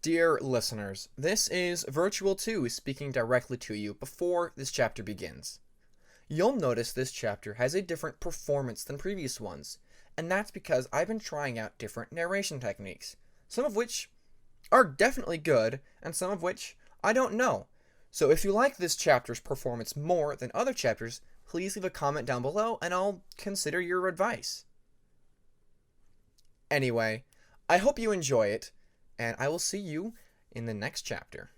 Dear listeners, this is Virtual 2 speaking directly to you before this chapter begins. You'll notice this chapter has a different performance than previous ones, and that's because I've been trying out different narration techniques, some of which are definitely good, and some of which I don't know. So if you like this chapter's performance more than other chapters, please leave a comment down below and I'll consider your advice. Anyway, I hope you enjoy it, and I will see you in the next chapter.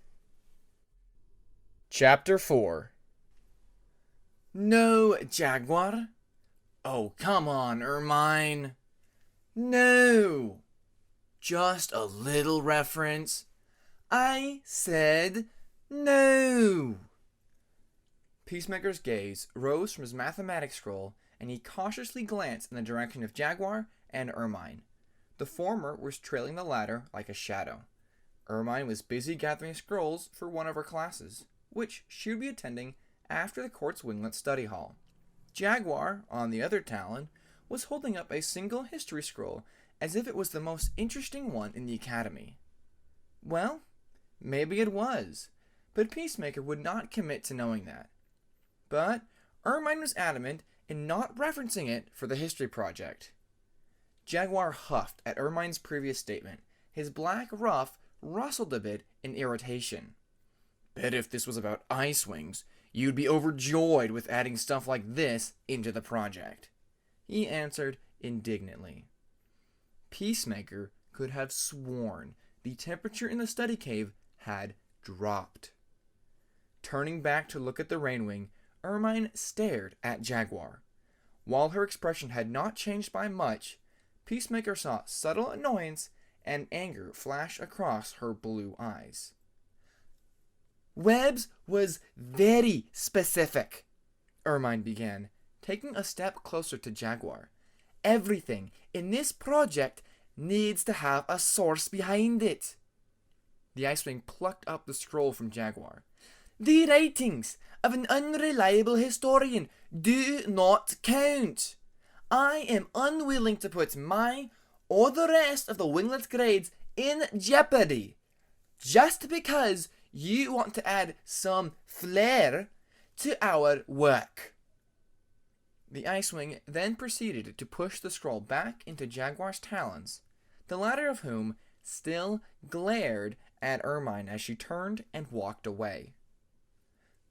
Chapter 4. No, Jaguar. Oh, come on, Ermine. No. Just a little reference. I said no. Peacemaker's gaze rose from his mathematics scroll, and he cautiously glanced in the direction of Jaguar and Ermine. The former was trailing the latter like a shadow. Ermine was busy gathering scrolls for one of her classes, which she would be attending after the court's winglet study hall. Jaguar, on the other talon, was holding up a single history scroll as if it was the most interesting one in the academy. Well, maybe it was, but Peacemaker would not commit to knowing that. But Ermine was adamant in not referencing it for the history project. Jaguar huffed at Ermine's previous statement. His black ruff rustled a bit in irritation. Bet if this was about ice wings, you'd be overjoyed with adding stuff like this into the project, he answered indignantly. Peacemaker could have sworn the temperature in the study cave had dropped. Turning back to look at the rainwing, Ermine stared at Jaguar. While her expression had not changed by much, Peacemaker saw subtle annoyance and anger flash across her blue eyes. Webbs was very specific, Ermine began, taking a step closer to Jaguar. Everything in this project needs to have a source behind it. The Icewing plucked up the scroll from Jaguar. The writings of an unreliable historian do not count. I am unwilling to put my or the rest of the winglet grades in jeopardy just because you want to add some flair to our work. The Icewing then proceeded to push the scroll back into Jaguar's talons, the latter of whom still glared at Ermine as she turned and walked away.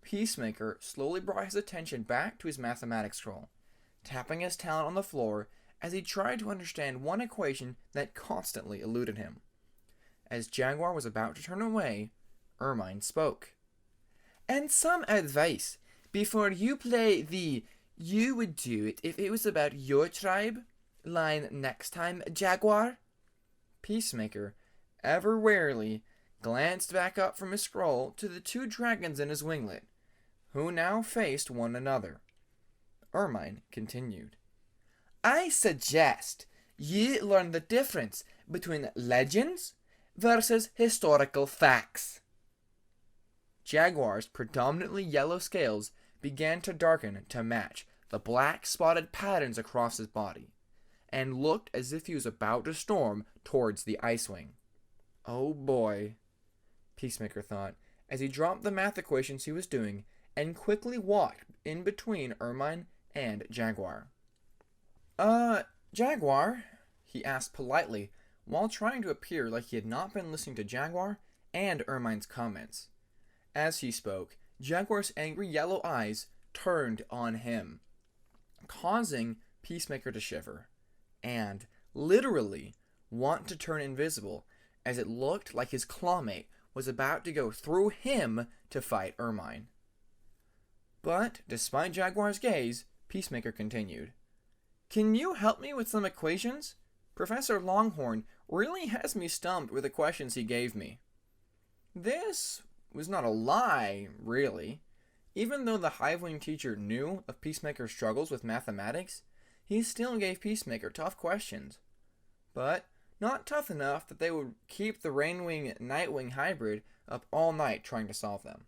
Peacemaker slowly brought his attention back to his mathematics scroll, tapping his talon on the floor as he tried to understand one equation that constantly eluded him. As Jaguar was about to turn away, Ermine spoke. And some advice before you play the "you would do it if it was about your tribe" line next time, Jaguar? Peacemaker, ever warily, glanced back up from his scroll to the two dragons in his winglet, who now faced one another. Ermine continued. I suggest you learn the difference between legends versus historical facts. Jaguar's predominantly yellow scales began to darken to match the black spotted patterns across his body, and looked as if he was about to storm towards the Icewing. Oh boy, Peacemaker thought, as he dropped the math equations he was doing and quickly walked in between Ermine and Jaguar. Jaguar, he asked politely, while trying to appear like he had not been listening to Jaguar and Ermine's comments. As he spoke, Jaguar's angry yellow eyes turned on him, causing Peacemaker to shiver, and, literally, want to turn invisible, as it looked like his clawmate was about to go through him to fight Ermine. But, despite Jaguar's gaze, Peacemaker continued. Can you help me with some equations? Professor Longhorn really has me stumped with the questions he gave me. This was not a lie, really. Even though the Hivewing teacher knew of Peacemaker's struggles with mathematics, he still gave Peacemaker tough questions. But not tough enough that they would keep the Rainwing-Nightwing hybrid up all night trying to solve them.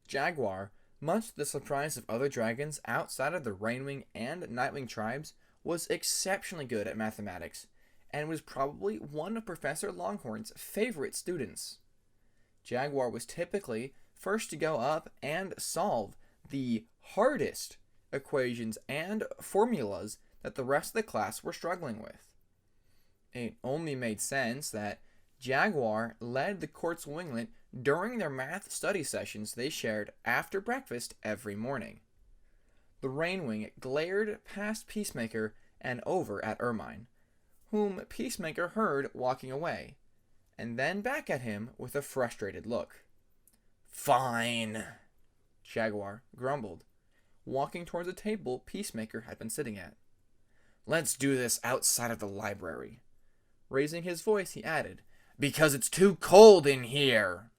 Jaguar, much to the surprise of other dragons outside of the Rainwing and Nightwing tribes, was exceptionally good at mathematics, and was probably one of Professor Longhorn's favorite students. Jaguar was typically first to go up and solve the hardest equations and formulas that the rest of the class were struggling with. It only made sense that Jaguar led the Quartz Winglet during their math study sessions they shared after breakfast every morning. The Rainwing glared past Peacemaker and over at Ermine, whom Peacemaker heard walking away, and then back at him with a frustrated look. Fine, Jaguar grumbled, walking towards the table Peacemaker had been sitting at. Let's do this outside of the library. Raising his voice, he added, Because it's too cold in here.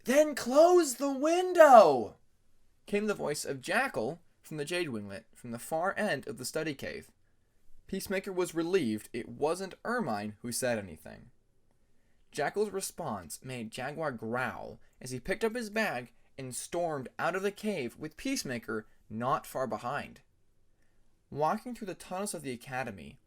Then close the window! Came the voice of Jackal from the Jade Winglet from the far end of the study cave. Peacemaker was relieved it wasn't Ermine who said anything. Jackal's response made Jaguar growl as he picked up his bag and stormed out of the cave with Peacemaker not far behind. Walking through the tunnels of the academy,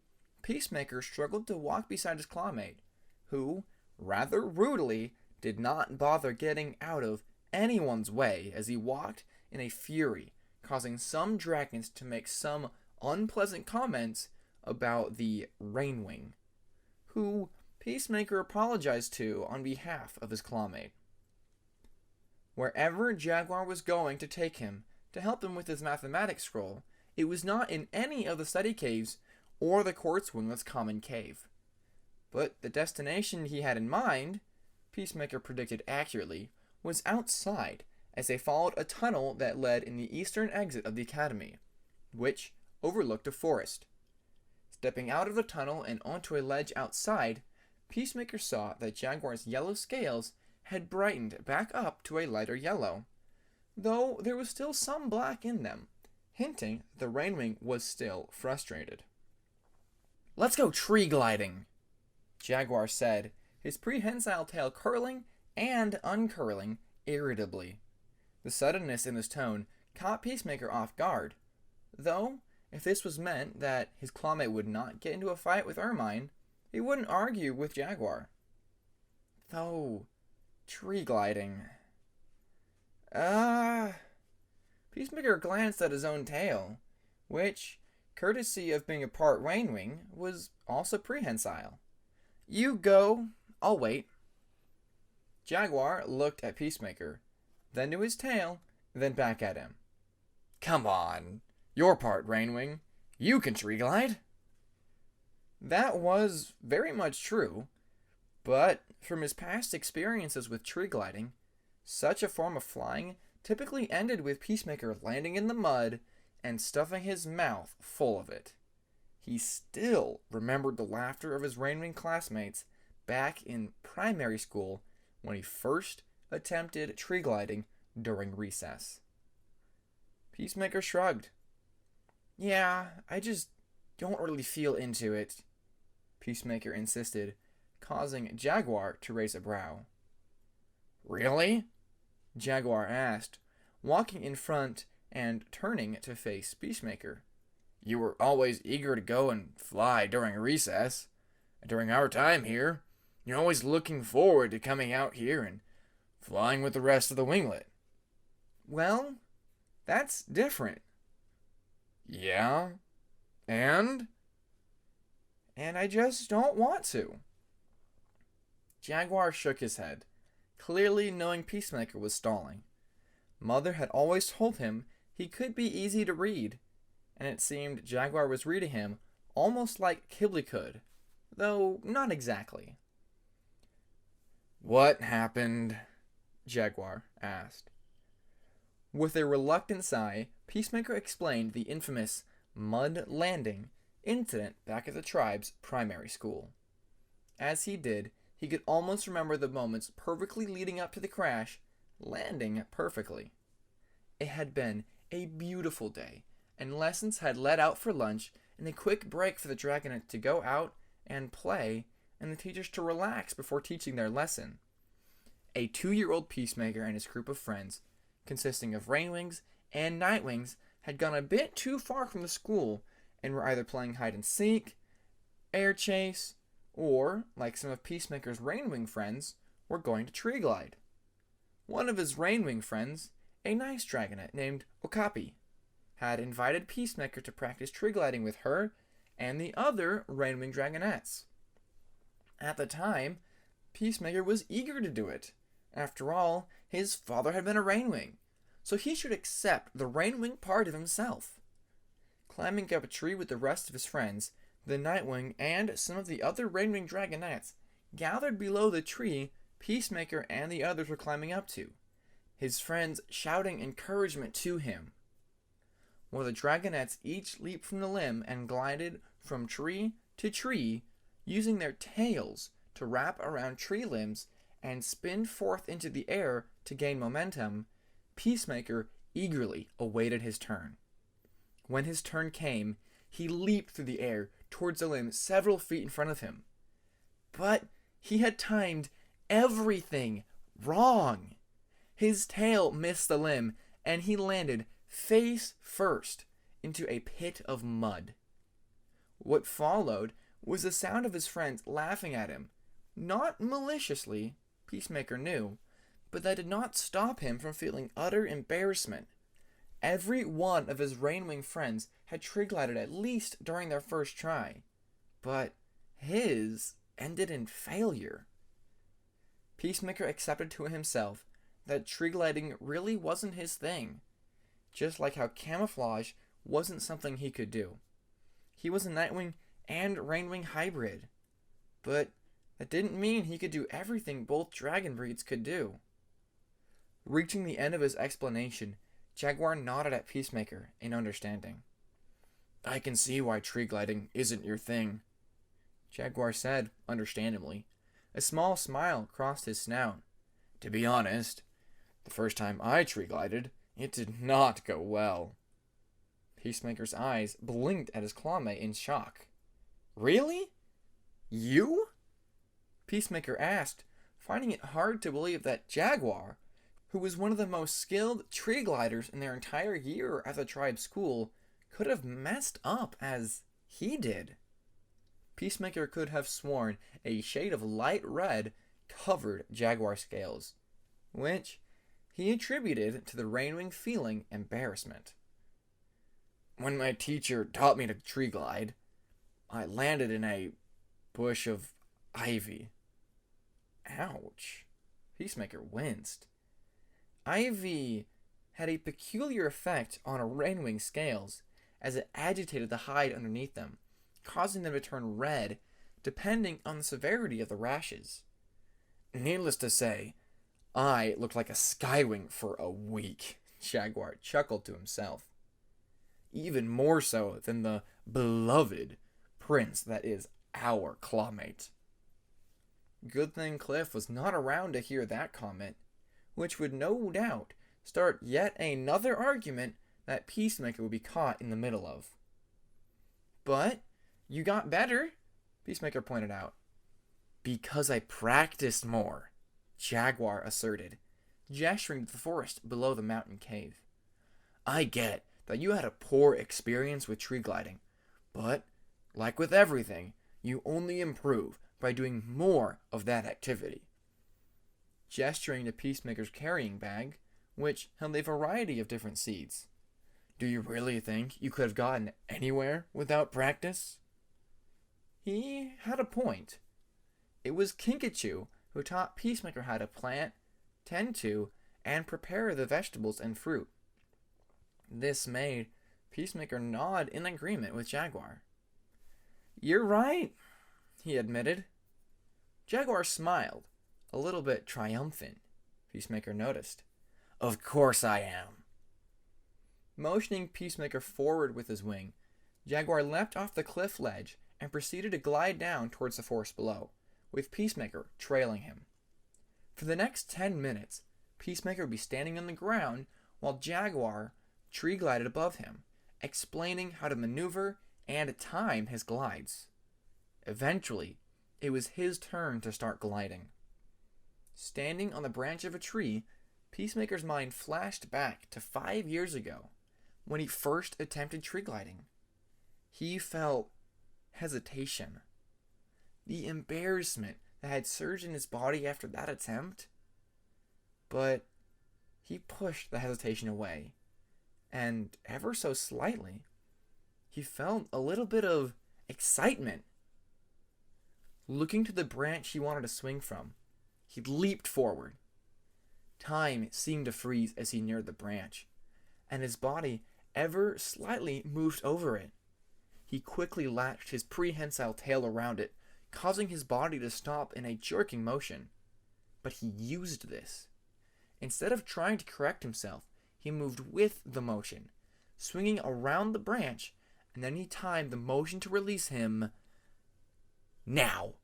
Peacemaker struggled to walk beside his clawmate, who, rather rudely, did not bother getting out of anyone's way as he walked in a fury, causing some dragons to make some unpleasant comments about the Rainwing, who Peacemaker apologized to on behalf of his clawmate. Wherever Jaguar was going to take him to help him with his mathematics scroll, it was not in any of the study caves or the Quartz Winglet's common cave. But the destination he had in mind, Peacemaker predicted accurately, was outside as they followed a tunnel that led in the eastern exit of the academy, which overlooked a forest. Stepping out of the tunnel and onto a ledge outside, Peacemaker saw that Jaguar's yellow scales had brightened back up to a lighter yellow, though there was still some black in them, hinting the Rainwing was still frustrated. Let's go tree gliding, Jaguar said, his prehensile tail curling and uncurling irritably. The suddenness in his tone caught Peacemaker off guard, though if this was meant that his clawmate would not get into a fight with Ermine, he wouldn't argue with Jaguar. Though, tree gliding... Peacemaker glanced at his own tail, which, courtesy of being a part Rainwing, was also prehensile. You go, I'll wait. Jaguar looked at Peacemaker, then to his tail, then back at him. Come on, you're part Rainwing. You can tree glide. That was very much true, but from his past experiences with tree gliding, such a form of flying typically ended with Peacemaker landing in the mud and stuffing his mouth full of it. He still remembered the laughter of his Rainwing classmates back in primary school when he first attempted tree gliding during recess. Peacemaker shrugged. Yeah, I just don't really feel into it, Peacemaker insisted, causing Jaguar to raise a brow. Really? Jaguar asked, walking in front and turning to face Peacemaker. You were always eager to go and fly during recess. During our time here, you're always looking forward to coming out here and flying with the rest of the winglet. Well, that's different. Yeah? And I just don't want to. Jaguar shook his head, clearly knowing Peacemaker was stalling. Mother had always told him he could be easy to read, and it seemed Jaguar was reading him almost like Kibble could, though not exactly. What happened? Jaguar asked. With a reluctant sigh, Peacemaker explained the infamous mud landing incident back at the tribe's primary school. As he did, he could almost remember the moments perfectly leading up to the crash, landing perfectly. It had been a beautiful day, and lessons had let out for lunch and a quick break for the Dragonette to go out and play and the teachers to relax before teaching their lesson. A 2-year-old Peacemaker and his group of friends, consisting of Rainwings and Nightwings, had gone a bit too far from the school and were either playing hide and seek, air chase, or, like some of Peacemaker's Rainwing friends, were going to tree glide. One of his Rainwing friends, a nice dragonet named Okapi, had invited Peacemaker to practice tree gliding with her and the other Rainwing dragonets. At the time, Peacemaker was eager to do it. After all, his father had been a Rainwing, so he should accept the Rainwing part of himself. Climbing up a tree with the rest of his friends, the Nightwing and some of the other Rainwing dragonets gathered below the tree Peacemaker and the others were climbing up to, his friends shouting encouragement to him. While the dragonets each leaped from the limb and glided from tree to tree, using their tails to wrap around tree limbs and spin forth into the air to gain momentum, Peacemaker eagerly awaited his turn. When his turn came, he leaped through the air towards a limb several feet in front of him. But he had timed everything wrong. His tail missed the limb, and he landed face first into a pit of mud. What followed was the sound of his friends laughing at him, not maliciously, Peacemaker knew, but that did not stop him from feeling utter embarrassment. Every one of his Rainwing friends had tree glided at least during their first try, but his ended in failure. Peacemaker accepted to himself that tree gliding really wasn't his thing, just like how camouflage wasn't something he could do. He was a Nightwing and Rainwing hybrid, but that didn't mean he could do everything both dragon breeds could do. Reaching the end of his explanation, Jaguar nodded at Peacemaker in understanding. "I can see why tree gliding isn't your thing," Jaguar said, understandably. A small smile crossed his snout. "To be honest, the first time I tree glided, it did not go well." Peacemaker's eyes blinked at his clawmate in shock. "Really? You?" Peacemaker asked, finding it hard to believe that Jaguar, who was one of the most skilled tree gliders in their entire year at the tribe school, could have messed up as he did. Peacemaker could have sworn a shade of light red covered Jaguar's scales, which he attributed to the Rainwing feeling embarrassment. "When my teacher taught me to tree glide, I landed in a bush of ivy." Ouch. Peacemaker winced. Ivy had a peculiar effect on a Rainwing's scales, as it agitated the hide underneath them, causing them to turn red depending on the severity of the rashes. "Needless to say, I looked like a Skywing for a week," Jaguar chuckled to himself. "Even more so than the beloved prince that is our clawmate." Good thing Cliff was not around to hear that comment, which would no doubt start yet another argument that Peacemaker would be caught in the middle of. "But you got better," Peacemaker pointed out. "Because I practiced more," Jaguar asserted, gesturing to the forest below the mountain cave. "I get that you had a poor experience with tree gliding, but, like with everything, you only improve by doing more of that activity." Gesturing to Peacemaker's carrying bag, which held a variety of different seeds. "Do you really think you could have gotten anywhere without practice?" He had a point. It was Kinkajou who taught Peacemaker how to plant, tend to, and prepare the vegetables and fruit. This made Peacemaker nod in agreement with Jaguar. "You're right," he admitted. Jaguar smiled, a little bit triumphant, Peacemaker noticed. "Of course I am." Motioning Peacemaker forward with his wing, Jaguar leapt off the cliff ledge and proceeded to glide down towards the forest below, with Peacemaker trailing him. For the next 10 minutes, Peacemaker would be standing on the ground while Jaguar tree glided above him, explaining how to maneuver and time his glides. Eventually, it was his turn to start gliding. Standing on the branch of a tree, Peacemaker's mind flashed back to 5 years ago, when he first attempted tree gliding. He felt hesitation, the embarrassment that had surged in his body after that attempt. But he pushed the hesitation away, and ever so slightly, he felt a little bit of excitement. Looking to the branch he wanted to swing from, he leaped forward. Time seemed to freeze as he neared the branch, and his body ever slightly moved over it. He quickly latched his prehensile tail around it, causing his body to stop in a jerking motion. But he used this. Instead of trying to correct himself, he moved with the motion, swinging around the branch, and then he timed the motion to release him. Now!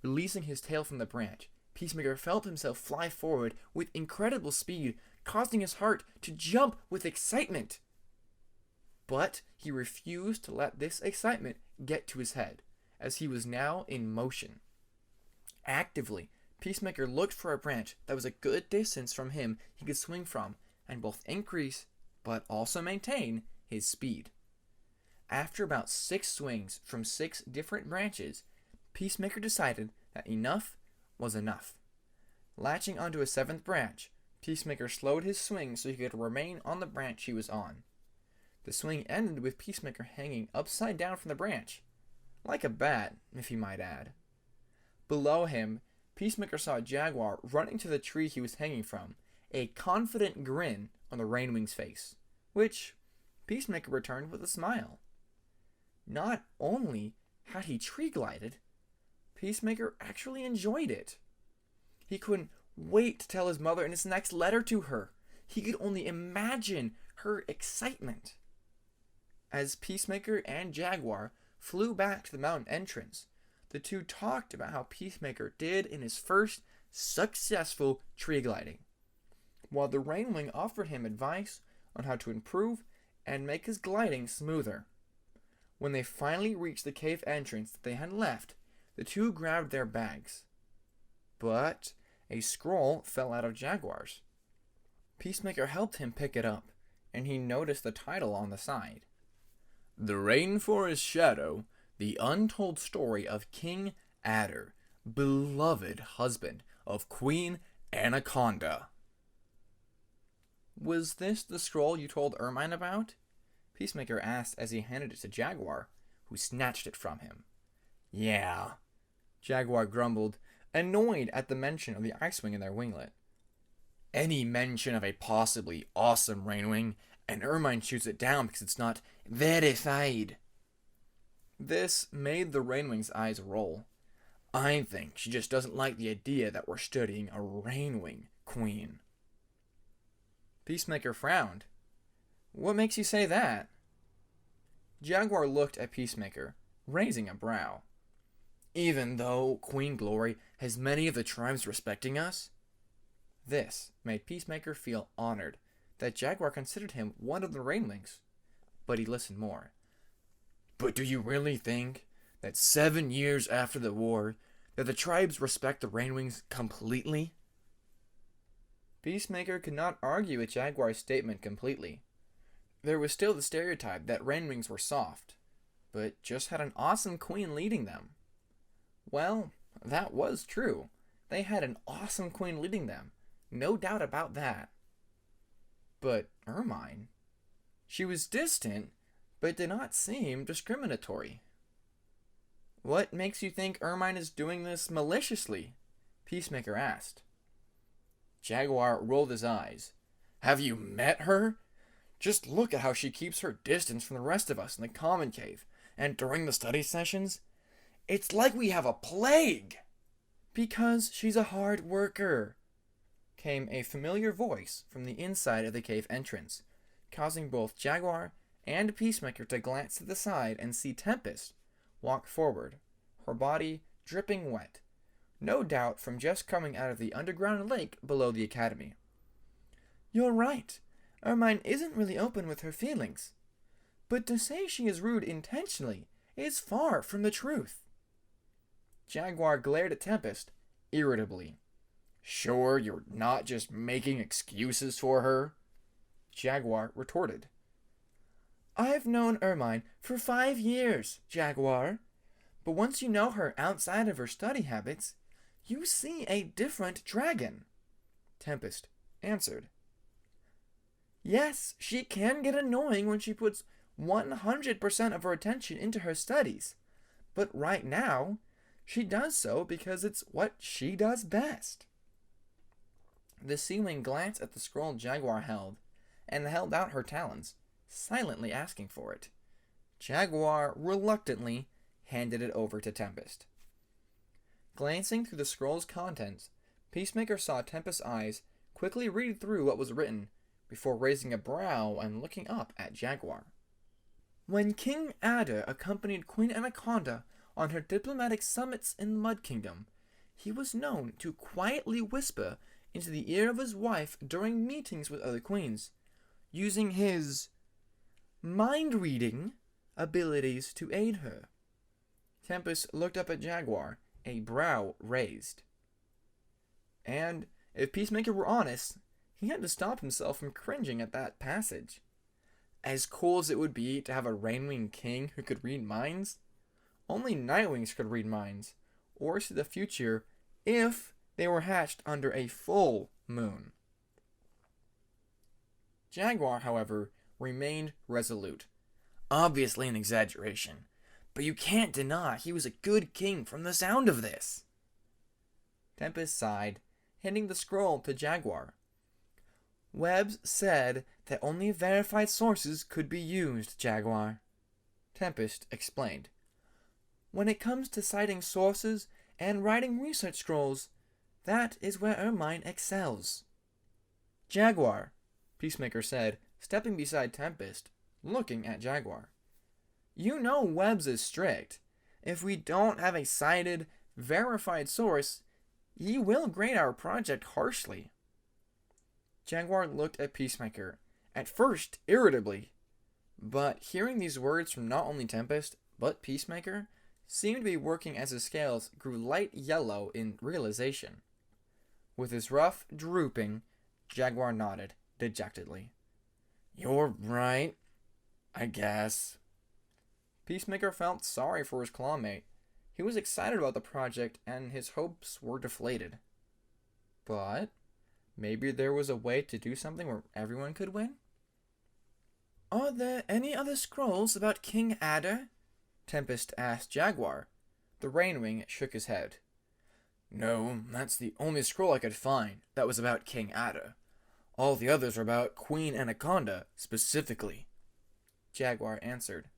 Releasing his tail from the branch, Peacemaker felt himself fly forward with incredible speed, causing his heart to jump with excitement. But he refused to let this excitement get to his head, as he was now in motion. Actively, Peacemaker looked for a branch that was a good distance from him he could swing from, and both increase, but also maintain, his speed. After about 6 swings from 6 different branches, Peacemaker decided that enough was enough. Latching onto a 7th branch, Peacemaker slowed his swing so he could remain on the branch he was on. The swing ended with Peacemaker hanging upside down from the branch, like a bat, if he might add. Below him, Peacemaker saw Jaguar running to the tree he was hanging from, a confident grin on the Rainwing's face, which Peacemaker returned with a smile. Not only had he tree glided, Peacemaker actually enjoyed it. He couldn't wait to tell his mother in his next letter to her. He could only imagine her excitement. As Peacemaker and Jaguar flew back to the mountain entrance, the two talked about how Peacemaker did in his first successful tree gliding, while the Rainwing offered him advice on how to improve and make his gliding smoother. When they finally reached the cave entrance that they had left, the two grabbed their bags. But a scroll fell out of Jaguar's. Peacemaker helped him pick it up, and he noticed the title on the side. The Rainforest Shadow, the untold story of King Adder, beloved husband of Queen Anaconda. Was this the scroll you told Ermine about? Peacemaker asked as he handed it to Jaguar, who snatched it from him. Yeah, Jaguar grumbled, annoyed at the mention of the Icewing in their winglet. Any mention of a possibly awesome Rainwing, and Ermine shoots it down because it's not verified. This made the Rainwing's eyes roll. I think she just doesn't like the idea that we're studying a Rainwing queen. Peacemaker frowned. What makes you say that? Jaguar looked at Peacemaker, raising a brow. Even though Queen Glory has many of the tribes respecting us? This made Peacemaker feel honored that Jaguar considered him one of the Rainwings, but he listened more. But do you really think that 7 years after the war, that the tribes respect the Rainwings completely? Peacemaker could not argue with Jaguar's statement completely. There was still the stereotype that Rainwings were soft, but just had an awesome queen leading them. Well, that was true. They had an awesome queen leading them, no doubt about that. But Ermine, she was distant, but did not seem discriminatory. What makes you think Ermine is doing this maliciously? Peacemaker asked. Jaguar rolled his eyes. Have you met her? Just look at how she keeps her distance from the rest of us in the common cave, and during the study sessions. It's like we have a plague. Because she's a hard worker, came a familiar voice from the inside of the cave entrance, causing both Jaguar and Peacemaker to glance to the side and see Tempest walk forward, her body dripping wet, no doubt from just coming out of the underground lake below the academy. You're right. Ermine isn't really open with her feelings. But to say she is rude intentionally is far from the truth. Jaguar glared at Tempest irritably. Sure you're not just making excuses for her? Jaguar retorted. I've known Ermine for 5 years, Jaguar. But once you know her outside of her study habits, you see a different dragon. Tempest answered. Yes, she can get annoying when she puts 100% of her attention into her studies. But right now, she does so because it's what she does best. The Sea-Wing glanced at the scroll Jaguar held, and held out her talons, silently asking for it. Jaguar reluctantly handed it over to Tempest. Glancing through the scroll's contents, Peacemaker saw Tempest's eyes quickly read through what was written before raising a brow and looking up at Jaguar. When King Adder accompanied Queen Anaconda on her diplomatic summits in the Mud Kingdom, he was known to quietly whisper into the ear of his wife during meetings with other queens, using his mind-reading abilities to aid her. Tempest looked up at Jaguar, a brow raised. And if Peacemaker were honest, he had to stop himself from cringing at that passage. As cool as it would be to have a Rainwing king who could read minds, only Nightwings could read minds, or see the future if they were hatched under a full moon. Jaguar, however, remained resolute. Obviously an exaggeration, but you can't deny he was a good king from the sound of this. Tempest sighed, handing the scroll to Jaguar. Webbs said that only verified sources could be used, Jaguar. Tempest explained. When it comes to citing sources and writing research scrolls, that is where Ermine excels. Jaguar, Peacemaker said, stepping beside Tempest, looking at Jaguar. You know Webbs is strict. If we don't have a cited, verified source, he will grade our project harshly. Jaguar looked at Peacemaker, at first irritably, but hearing these words from not only Tempest, but Peacemaker, seemed to be working as his scales grew light yellow in realization. With his ruff drooping, Jaguar nodded dejectedly. You're right, I guess. Peacemaker felt sorry for his clawmate. He was excited about the project, and his hopes were deflated. But maybe there was a way to do something where everyone could win? Are there any other scrolls about King Adder? Tempest asked Jaguar. The Rainwing shook his head. No, that's the only scroll I could find that was about King Adder. All the others are about Queen Anaconda, specifically. Jaguar answered.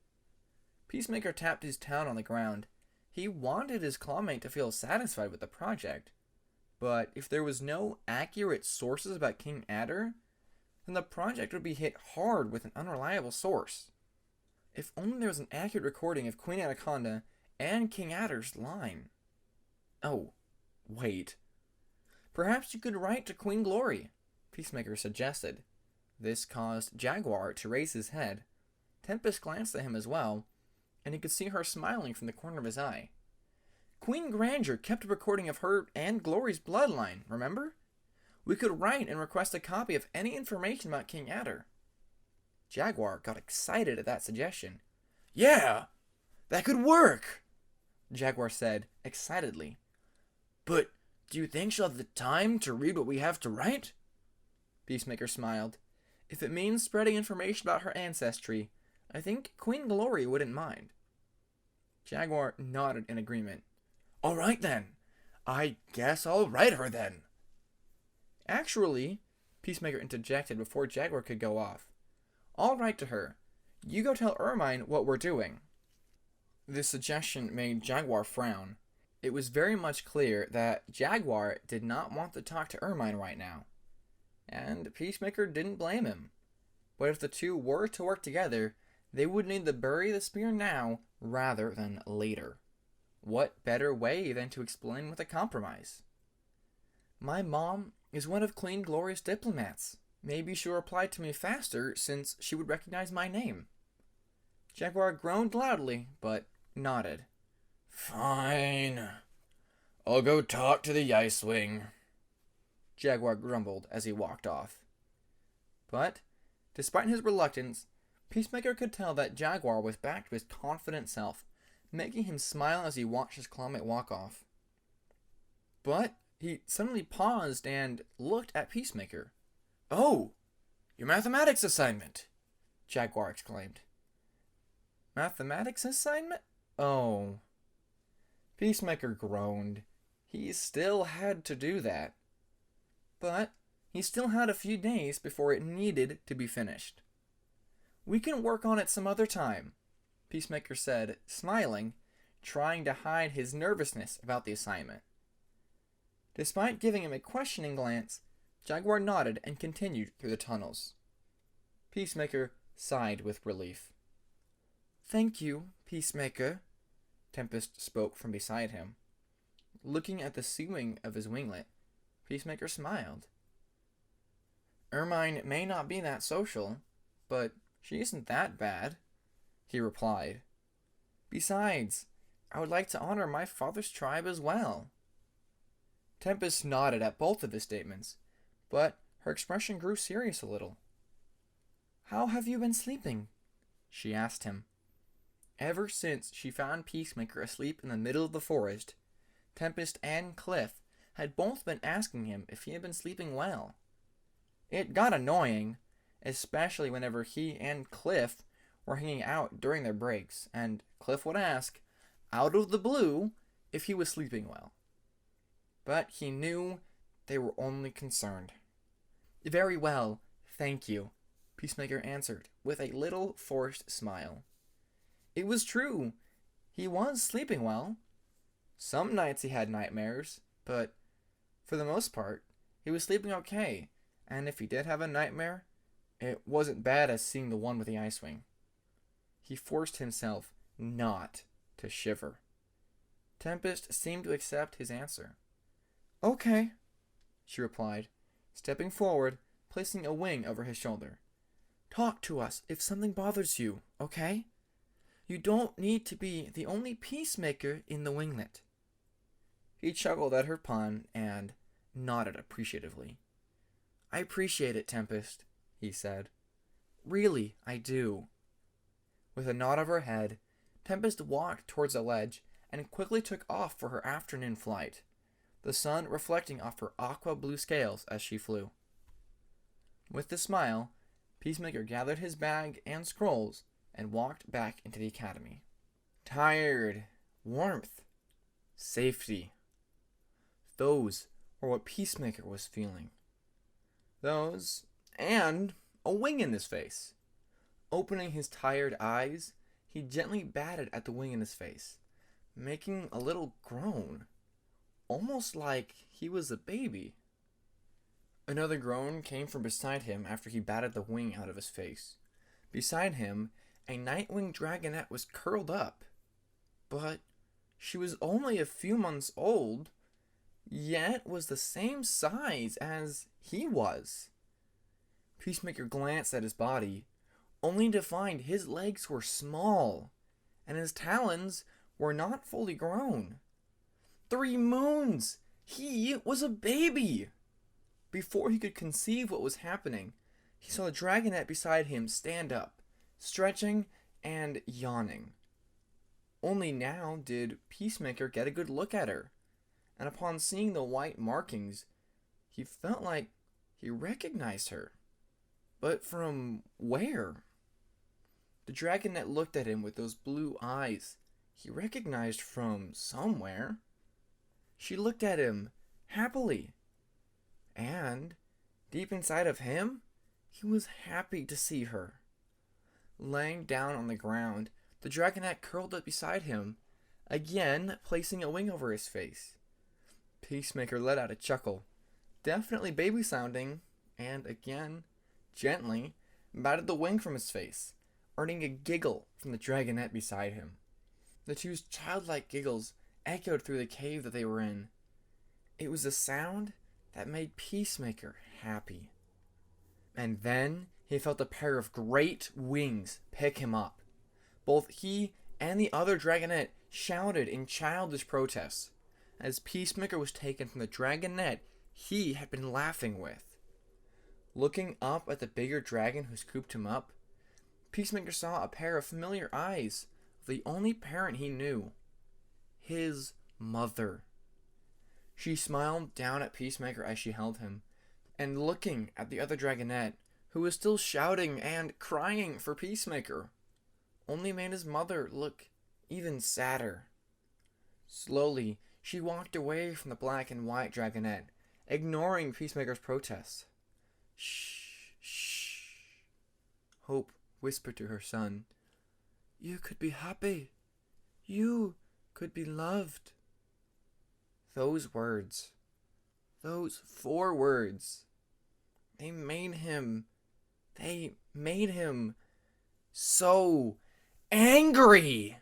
Peacemaker tapped his talon on the ground. He wanted his clawmate to feel satisfied with the project. But if there was no accurate sources about King Adder, then the project would be hit hard with an unreliable source. If only there was an accurate recording of Queen Anaconda and King Adder's line. Oh, wait. Perhaps you could write to Queen Glory, Peacemaker suggested. This caused Jaguar to raise his head. Tempest glanced at him as well, and he could see her smiling from the corner of his eye. Queen Grandeur kept a recording of her and Glory's bloodline, remember? We could write and request a copy of any information about King Adder. Jaguar got excited at that suggestion. Yeah, that could work, Jaguar said excitedly. But do you think she'll have the time to read what we have to write? Peacemaker smiled. If it means spreading information about her ancestry, I think Queen Glory wouldn't mind. Jaguar nodded in agreement. All right then. I guess I'll write her then. Actually, Peacemaker interjected before Jaguar could go off. I'll write to her. You go tell Ermine what we're doing. This suggestion made Jaguar frown. It was very much clear that Jaguar did not want to talk to Ermine right now. And Peacemaker didn't blame him. But if the two were to work together, they would need to bury the spear now rather than later. What better way than to explain with a compromise? My mom is one of Queen Glory's diplomats. Maybe she'll reply to me faster since she would recognize my name. Jaguar groaned loudly, but nodded. Fine. I'll go talk to the Icewing, Jaguar grumbled as he walked off. But, despite his reluctance, Peacemaker could tell that Jaguar was back to his confident self, making him smile as he watched his classmate walk off. But he suddenly paused and looked at Peacemaker. "Oh, your mathematics assignment!" Jaguar exclaimed. "Mathematics assignment? Oh." Peacemaker groaned. He still had to do that. But he still had a few days before it needed to be finished. "We can work on it some other time," Peacemaker said, smiling, trying to hide his nervousness about the assignment. Despite giving him a questioning glance, Jaguar nodded and continued through the tunnels. Peacemaker sighed with relief. "Thank you, Peacemaker," Tempest spoke from beside him. Looking at the ceiling of his winglet, Peacemaker smiled. "Ermine may not be that social, but she isn't that bad," he replied. "Besides, I would like to honor my father's tribe as well." Tempest nodded at both of his statements, but her expression grew serious a little. "How have you been sleeping?" she asked him. Ever since she found Peacemaker asleep in the middle of the forest, Tempest and Cliff had both been asking him if he had been sleeping well. It got annoying, especially whenever he and Cliff were hanging out during their breaks, and Cliff would ask, out of the blue, if he was sleeping well. But he knew they were only concerned. "Very well, thank you," Peacemaker answered, with a little forced smile. It was true. He was sleeping well. Some nights he had nightmares, but for the most part, he was sleeping okay, and if he did have a nightmare, it wasn't bad as seeing the one with the ice wing. He forced himself not to shiver. Tempest seemed to accept his answer. "Okay," she replied, stepping forward, placing a wing over his shoulder. "Talk to us if something bothers you, okay? You don't need to be the only peacemaker in the winglet." He chuckled at her pun and nodded appreciatively. "I appreciate it, Tempest," he said. "Really, I do." With a nod of her head, Tempest walked towards the ledge and quickly took off for her afternoon flight, the sun reflecting off her aqua blue scales as she flew. With a smile, Peacemaker gathered his bag and scrolls and walked back into the academy. Tired, warmth, safety. Those were what Peacemaker was feeling. Those, and a wing in his face. Opening his tired eyes, he gently batted at the wing in his face, making a little groan, almost like he was a baby. Another groan came from beside him after he batted the wing out of his face. Beside him, a night-winged dragonette was curled up. But she was only a few months old, yet was the same size as he was. Peacemaker glanced at his body, only to find his legs were small, and his talons were not fully grown. 3 moons! He was a baby! Before he could conceive what was happening, he saw the dragonette beside him stand up, stretching and yawning. Only now did Peacemaker get a good look at her, and upon seeing the white markings, he felt like he recognized her. But from where? The dragonette looked at him with those blue eyes he recognized from somewhere. She looked at him happily, and deep inside of him, he was happy to see her. Laying down on the ground, the dragonette curled up beside him, again placing a wing over his face. Peacemaker let out a chuckle, definitely baby-sounding, and again, gently, batted the wing from his face, earning a giggle from the dragonette beside him. The two's childlike giggles echoed through the cave that they were in. It was a sound that made Peacemaker happy. And then he felt a pair of great wings pick him up. Both he and the other dragonette shouted in childish protest as Peacemaker was taken from the dragonette he had been laughing with. Looking up at the bigger dragon who scooped him up, Peacemaker saw a pair of familiar eyes of the only parent he knew, his mother. She smiled down at Peacemaker as she held him, and looking at the other dragonette, who was still shouting and crying for Peacemaker, only made his mother look even sadder. Slowly, she walked away from the black and white dragonette, ignoring Peacemaker's protests. Shh, shh. Hope whispered to her son, "You could be happy. You could be loved." Those words, those 4 words, they made him so angry.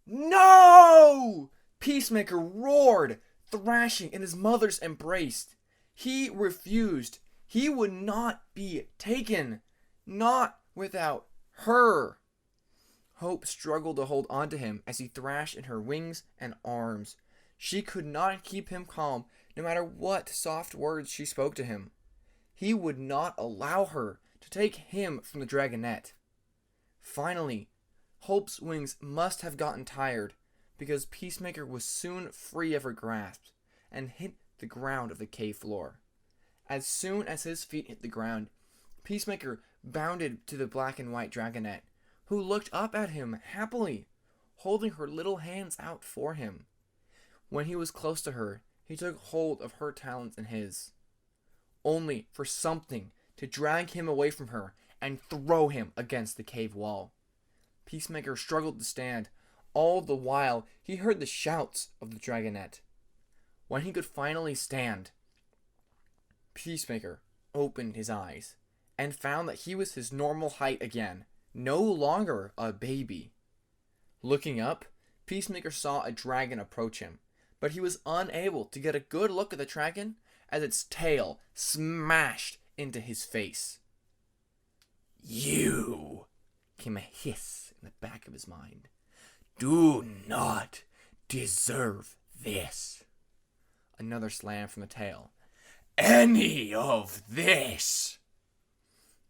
No! Peacemaker roared, thrashing in his mother's embrace. He refused. He would not be taken. Not without her. Hope struggled to hold on to him as he thrashed in her wings and arms. She could not keep him calm, no matter what soft words she spoke to him. He would not allow her to take him from the dragonette. Finally, Hope's wings must have gotten tired, because Peacemaker was soon free of her grasp and hit the ground of the cave floor. As soon as his feet hit the ground, Peacemaker bounded to the black and white dragonette, who looked up at him happily, holding her little hands out for him. When he was close to her, he took hold of her talons in his, only for something to drag him away from her and throw him against the cave wall. Peacemaker struggled to stand. All the while, he heard the shouts of the dragonette. When he could finally stand, Peacemaker opened his eyes and found that he was his normal height again, no longer a baby. Looking up, Peacemaker saw a dragon approach him, but he was unable to get a good look at the dragon as its tail smashed into his face. "You," came a hiss in the back of his mind, "do not deserve this." Another slam from the tail. "Any of this."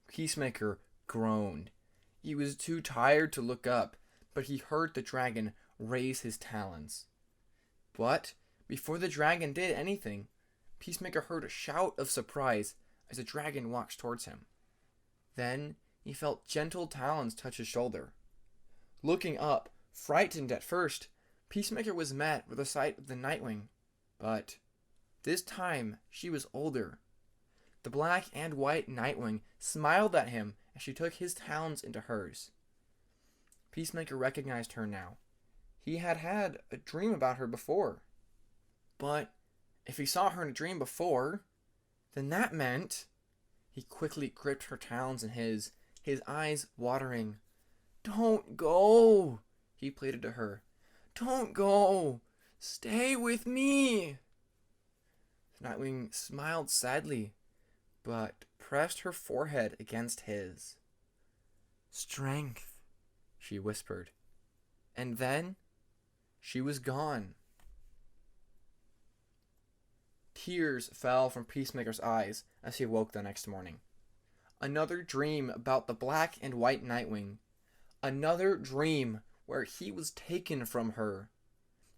Peacemaker groaned. He was too tired to look up, but he heard the dragon raise his talons. But before the dragon did anything, Peacemaker heard a shout of surprise as the dragon walked towards him. Then he felt gentle talons touch his shoulder. Looking up, frightened at first, Peacemaker was met with the sight of the Nightwing, but this time she was older. The black and white Nightwing smiled at him as she took his talons into hers. Peacemaker recognized her now. He had had a dream about her before. But if he saw her in a dream before, then that meant... He quickly gripped her talons in his eyes watering. "Don't go," he pleaded to her. "Don't go. Stay with me." The Nightwing smiled sadly, but pressed her forehead against his. "Strength," she whispered. And then she was gone. Tears fell from Peacemaker's eyes as he woke the next morning. Another dream about the black and white Nightwing. Another dream where he was taken from her.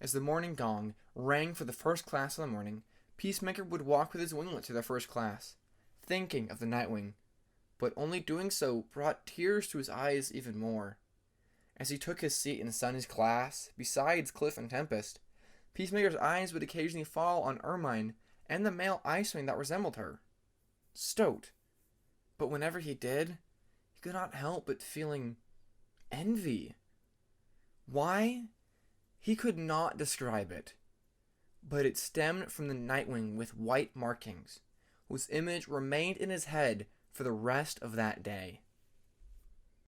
As the morning gong rang for the first class of the morning, Peacemaker would walk with his winglet to the first class, thinking of the Nightwing, but only doing so brought tears to his eyes even more. As he took his seat in Sunny's class, besides Cliff and Tempest, Peacemaker's eyes would occasionally fall on Ermine and the male Icewing that resembled her, Stoat. But whenever he did, he could not help but feeling envy. Why? He could not describe it, but it stemmed from the Nightwing with white markings, whose image remained in his head for the rest of that day.